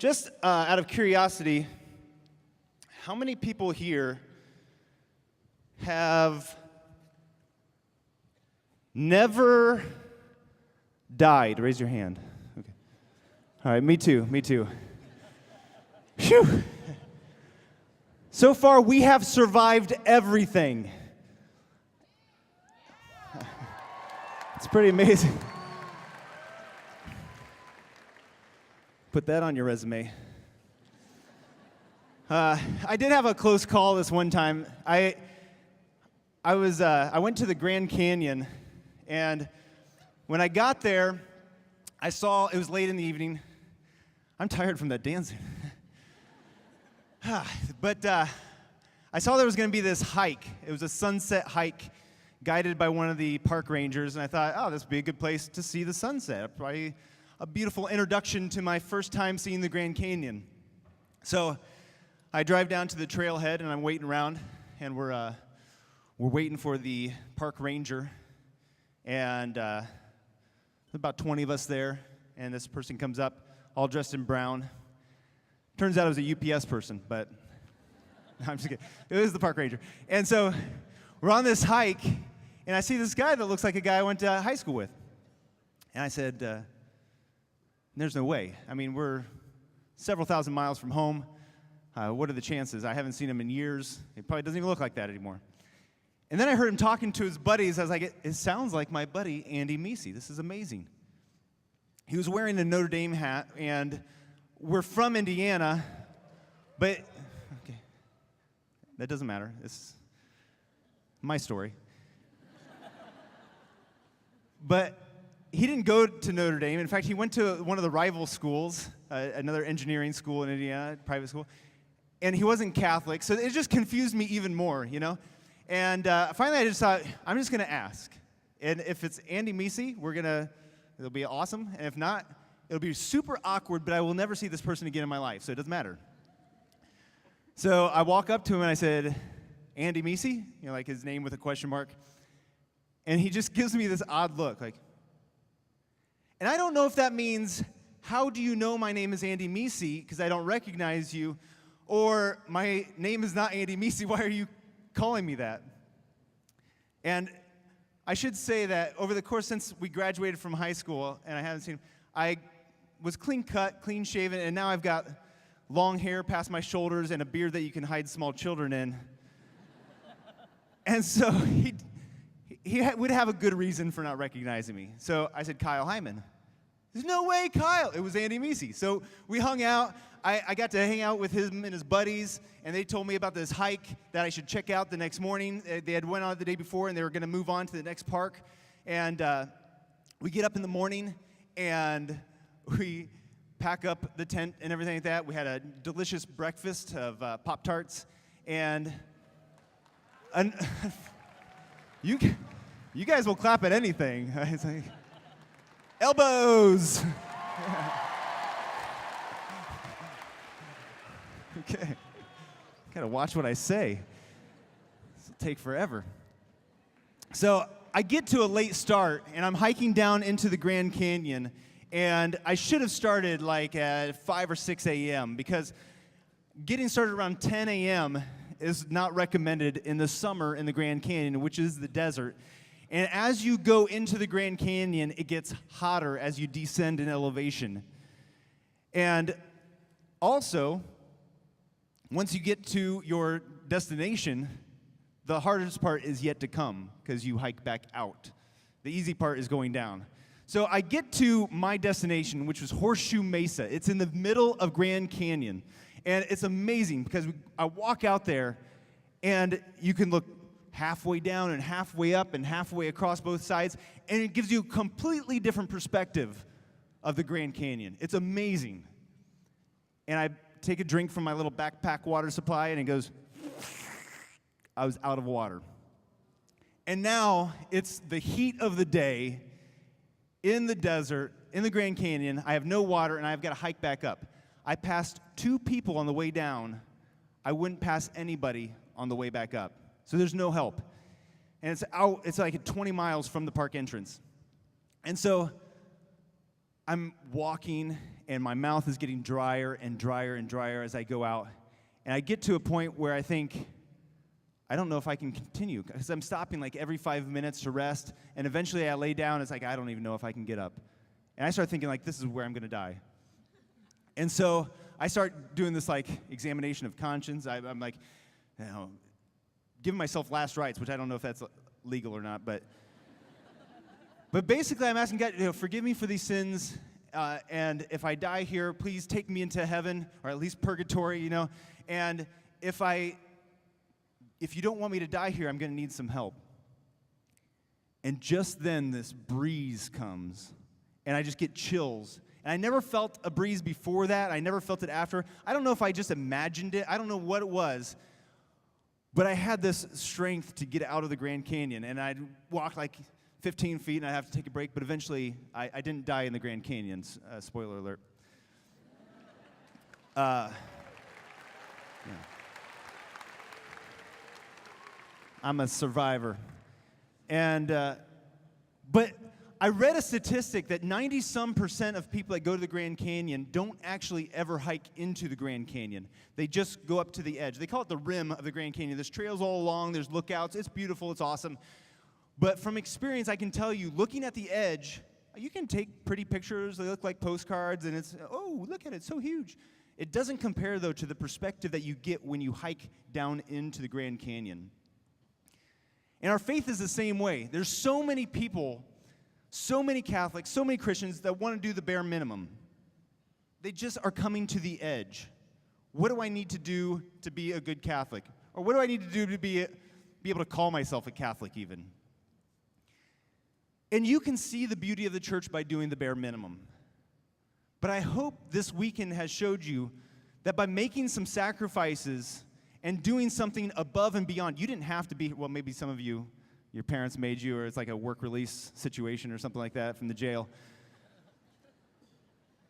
just out of curiosity, how many people here have never died? Raise your hand. Okay. All right, me too, me too. Phew. So far, we have survived everything. It's pretty amazing. Put that on your resume. I did have a close call this one time. I went to the Grand Canyon, and when I got there, I saw it was late in the evening. I'm tired from that dancing. But I saw there was going to be this hike. It was a sunset hike guided by one of the park rangers, and I thought, oh, this would be a good place to see the sunset. Probably a beautiful introduction to my first time seeing the Grand Canyon. So I drive down to the trailhead, and I'm waiting around, and we're waiting for the park ranger, and about 20 of us there, and this person comes up, all dressed in brown. Turns out it was a UPS person, but I'm just kidding. It was the park ranger. And so we're on this hike, and I see this guy that looks like a guy I went to high school with. And I said, there's no way. I mean, we're several thousand miles from home. What are the chances? I haven't seen him in years. He probably doesn't even look like that anymore. And then I heard him talking to his buddies. I was like, it sounds like my buddy, Andy Meesey. This is amazing. He was wearing a Notre Dame hat, and we're from Indiana, but, okay, that doesn't matter. It's my story. But he didn't go to Notre Dame. In fact, he went to one of the rival schools, another engineering school in Indiana, private school, and he wasn't Catholic, so it just confused me even more, you know? And finally, I just thought, I'm just going to ask. And if it's Andy Meesey, it'll be awesome, and if not, it'll be super awkward, but I will never see this person again in my life, so it doesn't matter. So I walk up to him and I said, Andy Meesey, you know, like his name with a question mark, and he just gives me this odd look, like, and I don't know if that means, how do you know my name is Andy Meesey, because I don't recognize you, or my name is not Andy Meesey, why are you calling me that? And I should say that over the course since we graduated from high school, and I haven't seen him, I was clean cut, clean shaven, and now I've got long hair past my shoulders and a beard that you can hide small children in. And so he would have a good reason for not recognizing me. So I said, Kyle Heimann. There's no way, Kyle. It was Andy Meesey. So we hung out. I got to hang out with him and his buddies, and they told me about this hike that I should check out the next morning. They had went on it the day before, and they were going to move on to the next park. And we get up in the morning, and we pack up the tent and everything like that. We had a delicious breakfast of Pop-Tarts, and you guys will clap at anything. It's like, elbows. Okay. Gotta watch what I say. This will take forever. So I get to a late start, and I'm hiking down into the Grand Canyon, and I should have started like at 5 or 6 a.m. because getting started around 10 a.m. is not recommended in the summer in the Grand Canyon, which is the desert. And as you go into the Grand Canyon, it gets hotter as you descend in elevation. And also, once you get to your destination, the hardest part is yet to come because you hike back out. The easy part is going down. So I get to my destination, which was Horseshoe Mesa. It's in the middle of Grand Canyon. And it's amazing because I walk out there, and you can look halfway down and halfway up and halfway across both sides, and it gives you a completely different perspective of the Grand Canyon. It's amazing. And I take a drink from my little backpack water supply, and it goes, I was out of water. And now it's the heat of the day in the desert, in the Grand Canyon. I have no water, and I've got to hike back up. I passed 2 people on the way down. I wouldn't pass anybody on the way back up. So there's no help. And it's like 20 miles from the park entrance. And so I'm walking, and my mouth is getting drier and drier and drier as I go out. And I get to a point where I think, I don't know if I can continue, because I'm stopping like every 5 minutes to rest, and eventually I lay down, it's like, I don't even know if I can get up. And I start thinking, like, this is where I'm going to die. And so I start doing this, like, examination of conscience. I'm like, giving myself last rites, which I don't know if that's legal or not, but basically I'm asking God, forgive me for these sins, and if I die here, please take me into heaven, or at least purgatory, and if you don't want me to die here, I'm going to need some help. And just then, this breeze comes, and I just get chills. And I never felt a breeze before that. I never felt it after. I don't know if I just imagined it. I don't know what it was. But I had this strength to get out of the Grand Canyon, and I'd walk like 15 feet, and I'd have to take a break. But eventually, I didn't die in the Grand Canyon. Spoiler alert. Yeah. I'm a survivor. But I read a statistic that 90-some% of people that go to the Grand Canyon don't actually ever hike into the Grand Canyon. They just go up to the edge. They call it the rim of the Grand Canyon. There's trails all along. There's lookouts. It's beautiful. It's awesome. But from experience, I can tell you, looking at the edge, you can take pretty pictures. They look like postcards, and it's, oh, look at it. It's so huge. It doesn't compare, though, to the perspective that you get when you hike down into the Grand Canyon. And our faith is the same way. There's so many people, so many Catholics, so many Christians that want to do the bare minimum. They just are coming to the edge. What do I need to do to be a good Catholic? Or what do I need to do to be able to call myself a Catholic even? And you can see the beauty of the church by doing the bare minimum. But I hope this weekend has showed you that by making some sacrifices and doing something above and beyond, you didn't have to be, well, maybe some of you, your parents made you, or it's like a work release situation or something like that from the jail.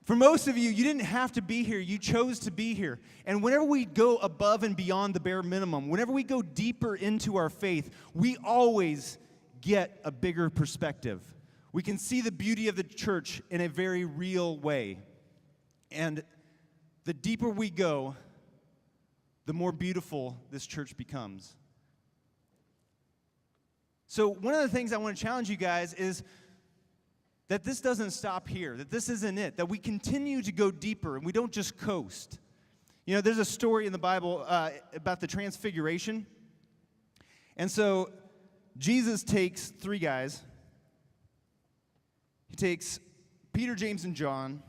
For most of you, you didn't have to be here. You chose to be here. And whenever we go above and beyond the bare minimum, whenever we go deeper into our faith, we always get a bigger perspective. We can see the beauty of the church in a very real way. And the deeper we go, the more beautiful this church becomes. So one of the things I want to challenge you guys is that this doesn't stop here, that this isn't it, that we continue to go deeper and we don't just coast. There's a story in the Bible about the Transfiguration. And so Jesus takes three guys. He takes Peter, James, and John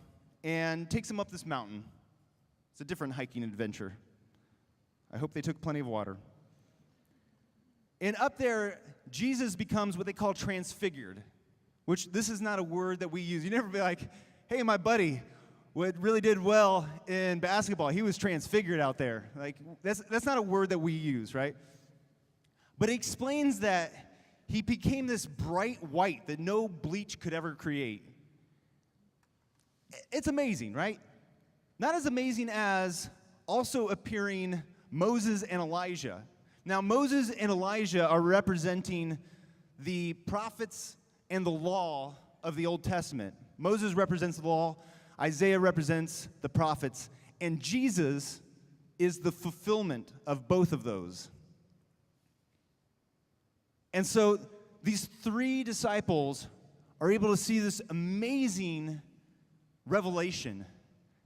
and takes them up this mountain. It's a different hiking adventure. I hope they took plenty of water. And up there, Jesus becomes what they call transfigured, which this is not a word that we use. You never be like, hey, my buddy, what really did well in basketball, he was transfigured out there. Like, that's not a word that we use, right? But it explains that he became this bright white that no bleach could ever create. It's amazing, right? Not as amazing as also appearing Moses and Elijah. Now, Moses and Elijah are representing the prophets and the law of the Old Testament. Moses represents the law, Isaiah represents the prophets, and Jesus is the fulfillment of both of those. And so these three disciples are able to see this amazing revelation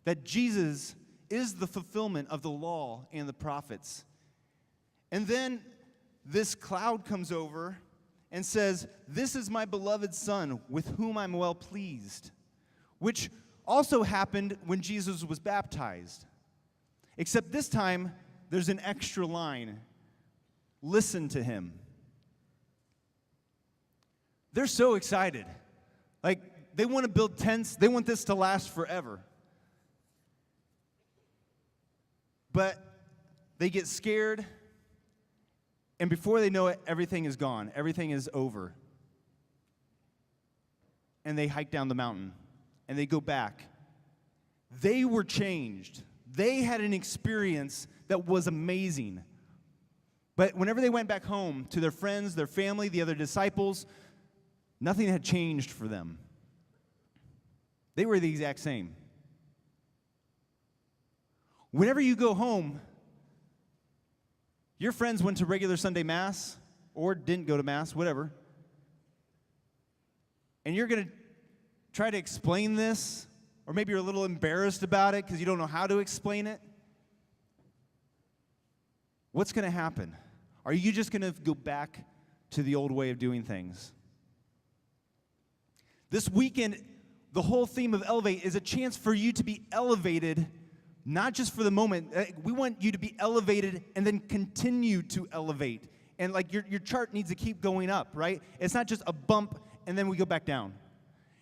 that Jesus is the fulfillment of the law and the prophets. And then this cloud comes over and says, "This is my beloved Son, with whom I'm well pleased," which also happened when Jesus was baptized. Except this time, there's an extra line. Listen to him. They're so excited. Like, they want to build tents. They want this to last forever. But they get scared, and before they know it, everything is gone. Everything is over. And they hike down the mountain, and they go back. They were changed. They had an experience that was amazing. But whenever they went back home to their friends, their family, the other disciples, nothing had changed for them. They were the exact same. Whenever you go home, your friends went to regular Sunday Mass or didn't go to Mass, whatever, and you're going to try to explain this, or maybe you're a little embarrassed about it because you don't know how to explain it. What's going to happen? Are you just going to go back to the old way of doing things? This weekend, the whole theme of Elevate is a chance for you to be elevated, not just for the moment. We want you to be elevated and then continue to elevate. And like your chart needs to keep going up, right? It's not just a bump and then we go back down.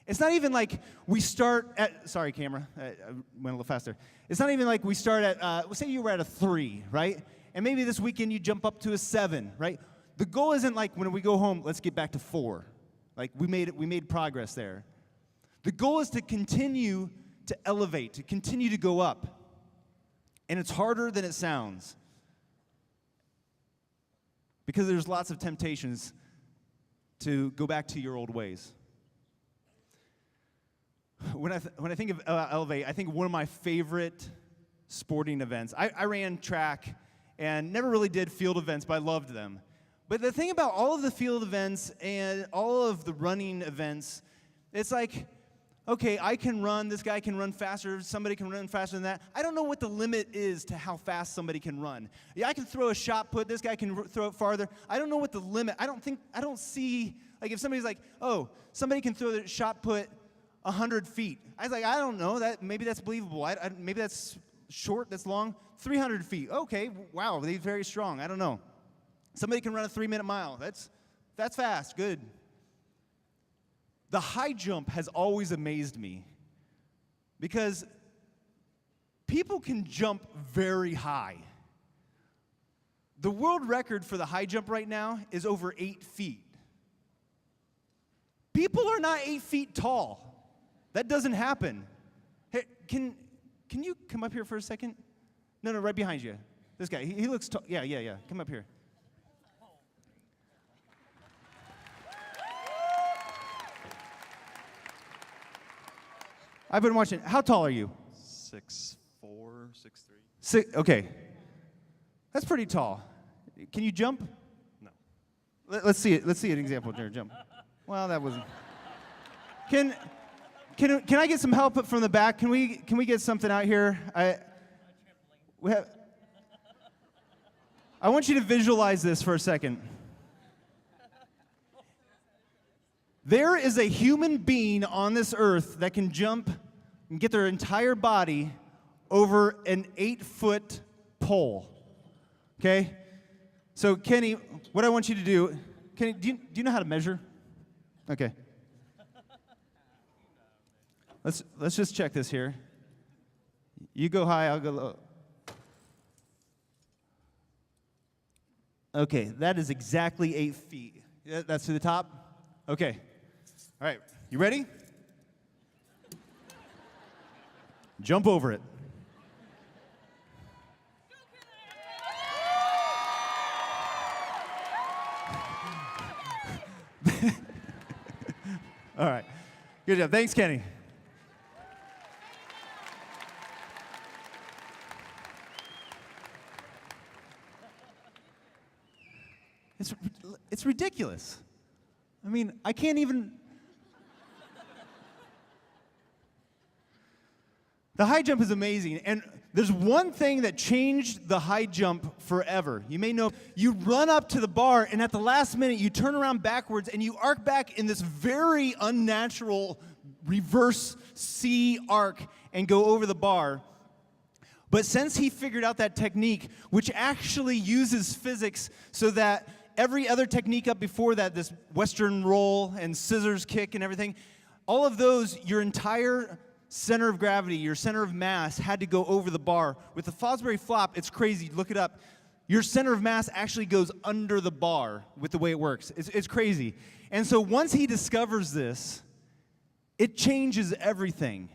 It's not even like we start at, sorry camera, I went a little faster. It's not even like we start at, let's say you were at a 3, right? And maybe this weekend you jump up to a 7, right? The goal isn't like when we go home, let's get back to 4. Like we made progress there. The goal is to continue to elevate, to continue to go up. And it's harder than it sounds. Because there's lots of temptations to go back to your old ways. When I think of Elevate, I think of one of my favorite sporting events. I ran track and never really did field events, but I loved them. But the thing about all of the field events and all of the running events, it's like, okay, I can run, this guy can run faster, somebody can run faster than that. I don't know what the limit is to how fast somebody can run. Yeah, I can throw a shot put, this guy can throw it farther. I don't know what the limit, I don't see, like if somebody's like, oh, somebody can throw the shot put 100 feet. I was like, I don't know, maybe that's believable. Maybe that's short, that's long. 300 feet, okay, wow, they're very strong, I don't know. Somebody can run a 3-minute mile, that's fast, good. The high jump has always amazed me because people can jump very high. The world record for the high jump right now is over 8 feet. People are not 8 feet tall. That doesn't happen. Hey, can you come up here for a second? No, right behind you. This guy, he looks tall. Yeah. Come up here. I've been watching. How tall are you? 6'4", 6'3". Okay. That's pretty tall. Can you jump? No. Let's see it. Let's see an example there. Jump. Well, that wasn't. Can I get some help from the back? Can we get something out here? I want you to visualize this for a second. There is a human being on this earth that can jump and get their entire body over an 8-foot pole. Okay? So, Kenny, what I want you to do, Kenny, do you know how to measure? Okay. Let's just check this here. You go high, I'll go low. Okay, that is exactly 8 feet. That's to the top? Okay. All right, you ready? Jump over it. All right, good job. Thanks, Kenny. It's ridiculous. I mean, I can't even. The high jump is amazing, and there's one thing that changed the high jump forever. You may know, you run up to the bar, and at the last minute, you turn around backwards, and you arc back in this very unnatural reverse C arc and go over the bar. But since he figured out that technique, which actually uses physics so that every other technique up before that, this Western roll and scissors kick and everything, all of those, your entire center of gravity, your center of mass had to go over the bar. With the Fosbury flop, it's crazy. Look it up. Your center of mass actually goes under the bar with the way it works. It's crazy. And so once he discovers this, it changes everything.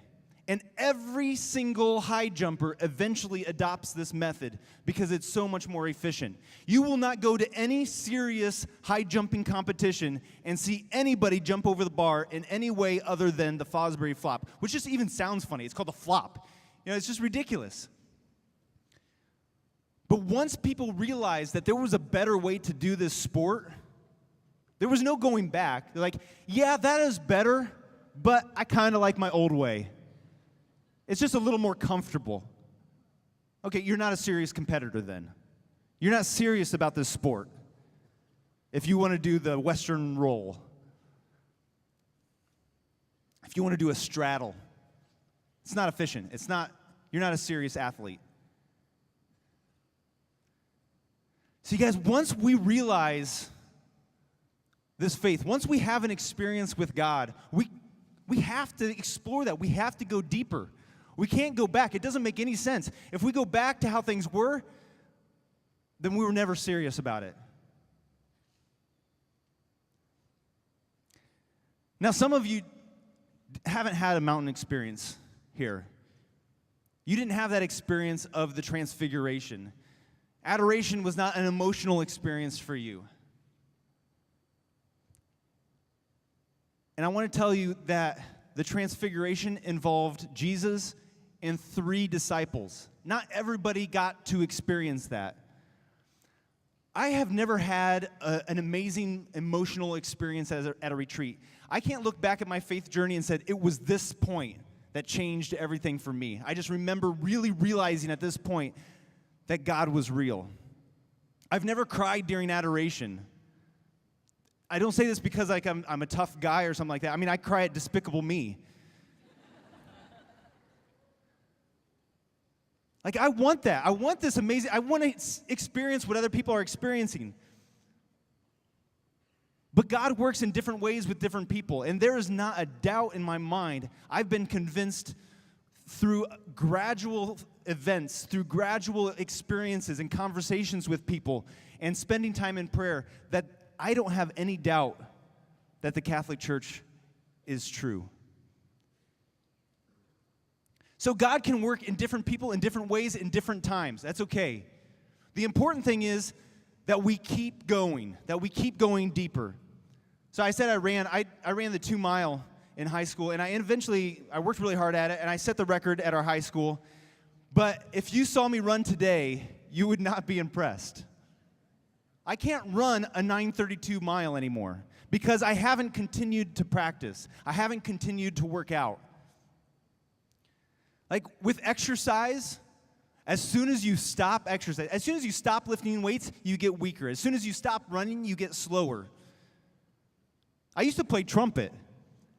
And every single high jumper eventually adopts this method because it's so much more efficient. You will not go to any serious high jumping competition and see anybody jump over the bar in any way other than the Fosbury flop, which just even sounds funny. It's called the flop. It's just ridiculous. But once people realized that there was a better way to do this sport, there was no going back. They're like, yeah, that is better, but I kind of like my old way. It's just a little more comfortable. Okay, you're not a serious competitor then. You're not serious about this sport if you want to do the Western roll. If you want to do a straddle, it's not efficient. You're not a serious athlete. See, guys, once we realize this faith, once we have an experience with God, we have to explore that. We have to go deeper. We can't go back. It doesn't make any sense. If we go back to how things were, then we were never serious about it. Now, some of you haven't had a mountain experience here. You didn't have that experience of the transfiguration. Adoration was not an emotional experience for you. And I want to tell you that the transfiguration involved Jesus and 3 disciples. Not everybody got to experience that. I have never had an amazing emotional experience at a retreat. I can't look back at my faith journey and said, it was this point that changed everything for me. I just remember really realizing at this point that God was real. I've never cried during adoration. I don't say this because I'm a tough guy or something like that. I mean, I cry at Despicable Me. I want that. I want this amazing, I want to experience what other people are experiencing. But God works in different ways with different people, and there is not a doubt in my mind. I've been convinced through gradual events, through gradual experiences and conversations with people, and spending time in prayer, that I don't have any doubt that the Catholic Church is true. So God can work in different people in different ways in different times. That's okay. The important thing is that we keep going deeper. So I said I ran the 2 mile in high school, and I worked really hard at it, and I set the record at our high school. But if you saw me run today, you would not be impressed. I can't run a 9:32 mile anymore because I haven't continued to practice. I haven't continued to work out. With exercise, as soon as you stop exercise, as soon as you stop lifting weights, you get weaker. As soon as you stop running, you get slower. I used to play trumpet.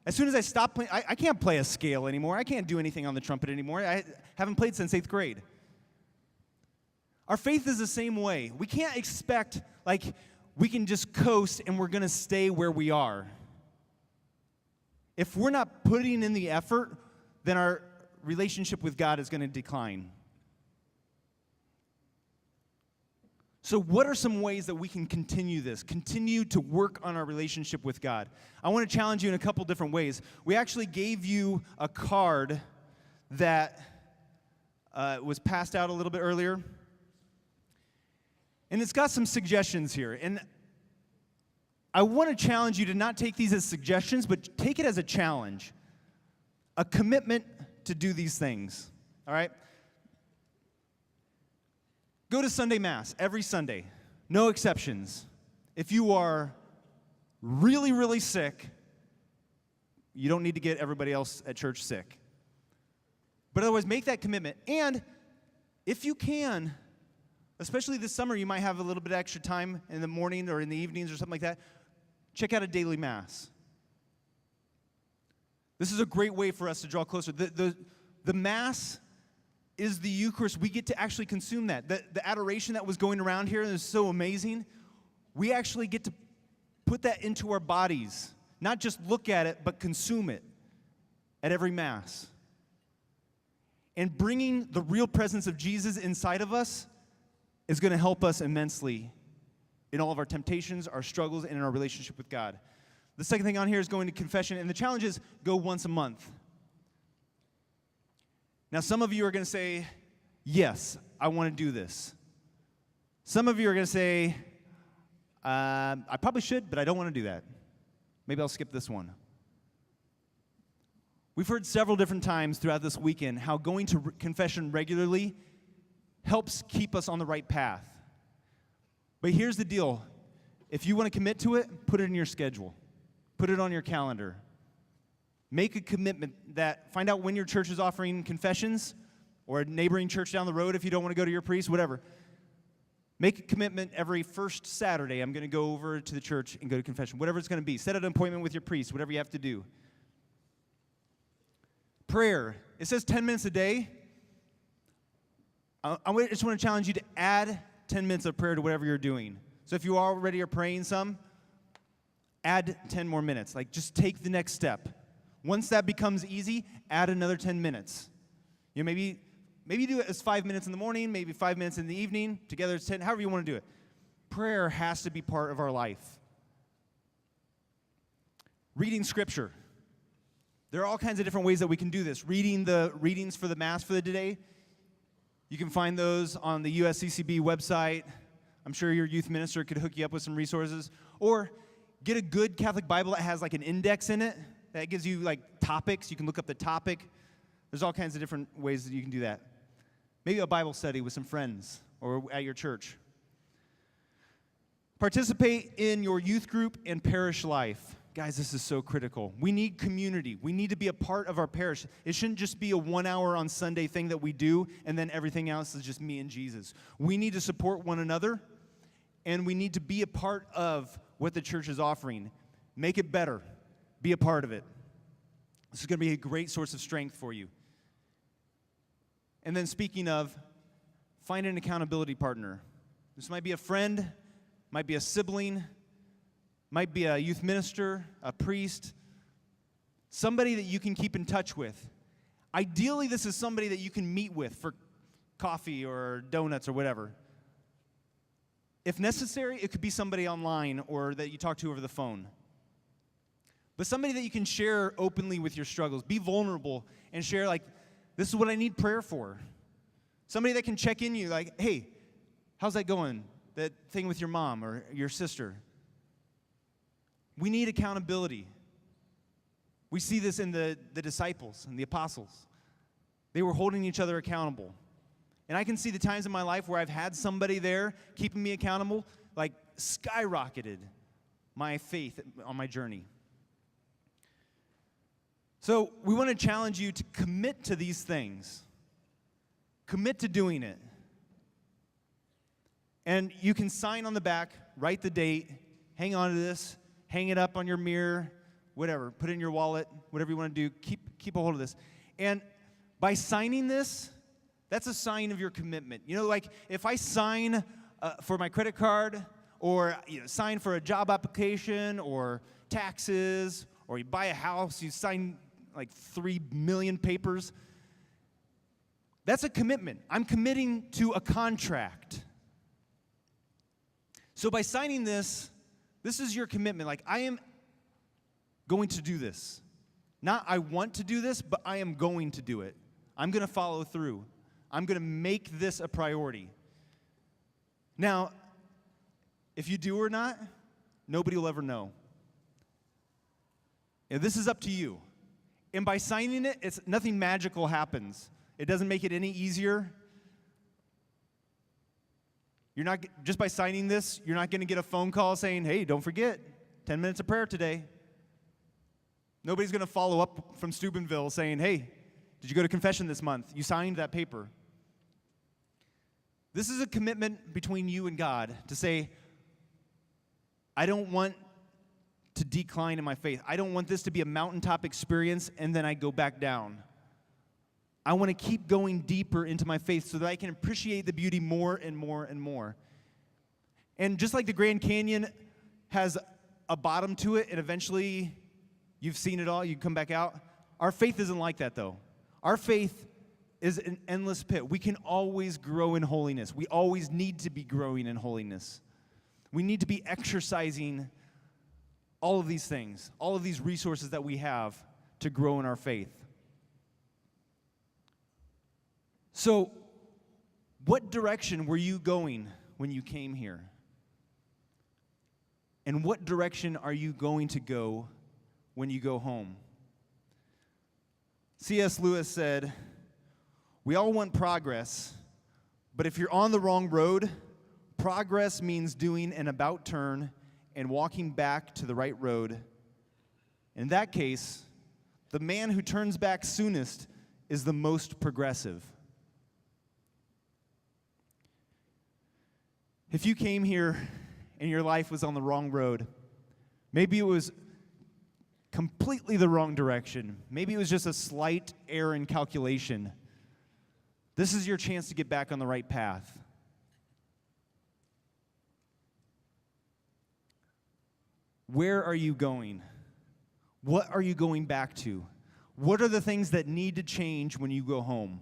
As soon as I stopped playing, I can't play a scale anymore. I can't do anything on the trumpet anymore. I haven't played since 8th grade. Our faith is the same way. We can't expect, we can just coast and we're going to stay where we are. If we're not putting in the effort, then our relationship with God is going to decline. So what are some ways that we can continue to work on our relationship with God? I want to challenge you in a couple different ways. We actually gave you a card that was passed out a little bit earlier. And it's got some suggestions here. And I want to challenge you to not take these as suggestions, but take it as a challenge, a commitment to do these things, all right? Go to Sunday Mass every Sunday, no exceptions. If you are really, really sick, you don't need to get everybody else at church sick. But otherwise, make that commitment. And if you can, especially this summer, you might have a little bit of extra time in the morning or in the evenings or something like that, check out a daily Mass. This is a great way for us to draw closer. The Mass is the Eucharist. We get to actually consume that. The adoration that was going around here is so amazing. We actually get to put that into our bodies. Not just look at it, but consume it at every Mass. And bringing the real presence of Jesus inside of us is going to help us immensely in all of our temptations, our struggles, and in our relationship with God. The second thing on here is going to confession, and the challenge is go once a month. Now, some of you are going to say, yes, I want to do this. Some of you are going to say, I probably should, but I don't want to do that. Maybe I'll skip this one. We've heard several different times throughout this weekend how going to confession regularly helps keep us on the right path. But here's the deal. If you want to commit to it, put it in your schedule. Put it on your calendar. Make a commitment that, find out when your church is offering confessions, or a neighboring church down the road if you don't want to go to your priest, whatever. Make a commitment every first Saturday, I'm going to go over to the church and go to confession, whatever it's going to be. Set an appointment with your priest, whatever you have to do. Prayer. It says 10 minutes a day. I just want to challenge you to add 10 minutes of prayer to whatever you're doing. So if you already are praying some, add 10 more minutes. Like, just take the next step. Once that becomes easy, add another 10 minutes. You know, maybe do it as 5 minutes in the morning, maybe 5 minutes in the evening. Together it's 10, however you want to do it. Prayer has to be part of our life. Reading Scripture. There are all kinds of different ways that we can do this. Reading the readings for the Mass for the day. You can find those on the USCCB website. I'm sure your youth minister could hook you up with some resources. Or get a good Catholic Bible that has like an index in it that gives you like topics. You can look up the topic. There's all kinds of different ways that you can do that. Maybe a Bible study with some friends or at your church. Participate in your youth group and parish life. Guys, this is so critical. We need community. We need to be a part of our parish. It shouldn't just be a 1 hour on Sunday thing that we do, and then everything else is just me and Jesus. We need to support one another, and we need to be a part of what the church is offering. Make it better. Be a part of it. This is going to be a great source of strength for you. And then speaking of, find an accountability partner. This might be a friend, might be a sibling, might be a youth minister, a priest, somebody that you can keep in touch with. Ideally, this is somebody that you can meet with for coffee or donuts or whatever. If necessary, it could be somebody online or that you talk to over the phone. But somebody that you can share openly with your struggles. Be vulnerable and share, like, this is what I need prayer for. Somebody that can check in you, like, hey, how's that going? That thing with your mom or your sister. We need accountability. We see this in the disciples and the apostles. They were holding each other accountable. And I can see the times in my life where I've had somebody there keeping me accountable, like skyrocketed my faith on my journey. So we want to challenge you to commit to these things. Commit to doing it. And you can sign on the back, write the date, hang on to this, hang it up on your mirror, whatever. Put it in your wallet, whatever you want to do. Keep a hold of this. And by signing this, that's a sign of your commitment. You know, like if I sign for my credit card or sign for a job application or taxes or you buy a house, you sign like 3 million papers. That's a commitment. I'm committing to a contract. So by signing this, this is your commitment. Like, I am going to do this. Not I want to do this, but I am going to do it. I'm going to follow through. I'm going to make this a priority. Now, if you do or not, nobody will ever know. And this is up to you. And by signing it, it's nothing magical happens. It doesn't make it any easier. You're not, just by signing this, you're not going to get a phone call saying, hey, don't forget, 10 minutes of prayer today. Nobody's going to follow up from Steubenville saying, hey, did you go to confession this month? You signed that paper. This is a commitment between you and God to say, I don't want to decline in my faith. I don't want this to be a mountaintop experience and then I go back down. I want to keep going deeper into my faith so that I can appreciate the beauty more and more and more. And just like the Grand Canyon has a bottom to it and eventually you've seen it all, you come back out, our faith isn't like that though. Our faith is an endless pit. We can always grow in holiness. We always need to be growing in holiness. We need to be exercising all of these things, all of these resources that we have to grow in our faith. So, what direction were you going when you came here? And what direction are you going to go when you go home? C.S. Lewis said, "We all want progress, but if you're on the wrong road, progress means doing an about turn and walking back to the right road. In that case, the man who turns back soonest is the most progressive." If you came here and your life was on the wrong road, maybe it was completely the wrong direction, maybe it was just a slight error in calculation, this is your chance to get back on the right path. Where are you going? What are you going back to? What are the things that need to change when you go home?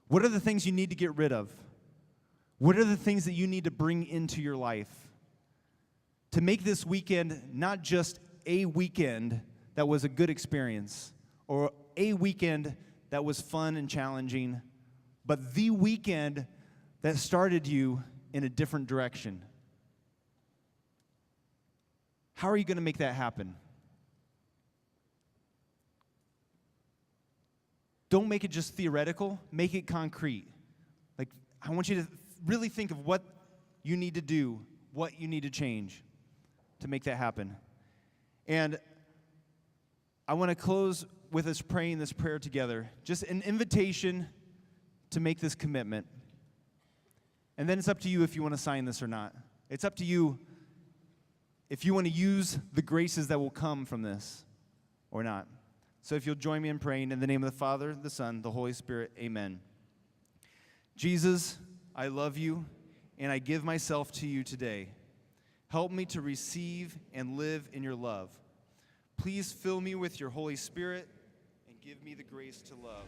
What are the things you need to get rid of? What are the things that you need to bring into your life to make this weekend not just a weekend that was a good experience or a weekend that was fun and challenging, but the weekend that started you in a different direction? How are you going to make that happen? Don't make it just theoretical, make it concrete. Like, I want you to really think of what you need to do, what you need to change to make that happen. And I want to close with us praying this prayer together, just an invitation to make this commitment. And then it's up to you if you want to sign this or not. It's up to you if you want to use the graces that will come from this or not. So if you'll join me in praying in the name of the Father, the Son, the Holy Spirit, amen. Jesus, I love you, and I give myself to you today. Help me to receive and live in your love. Please fill me with your Holy Spirit and give me the grace to love.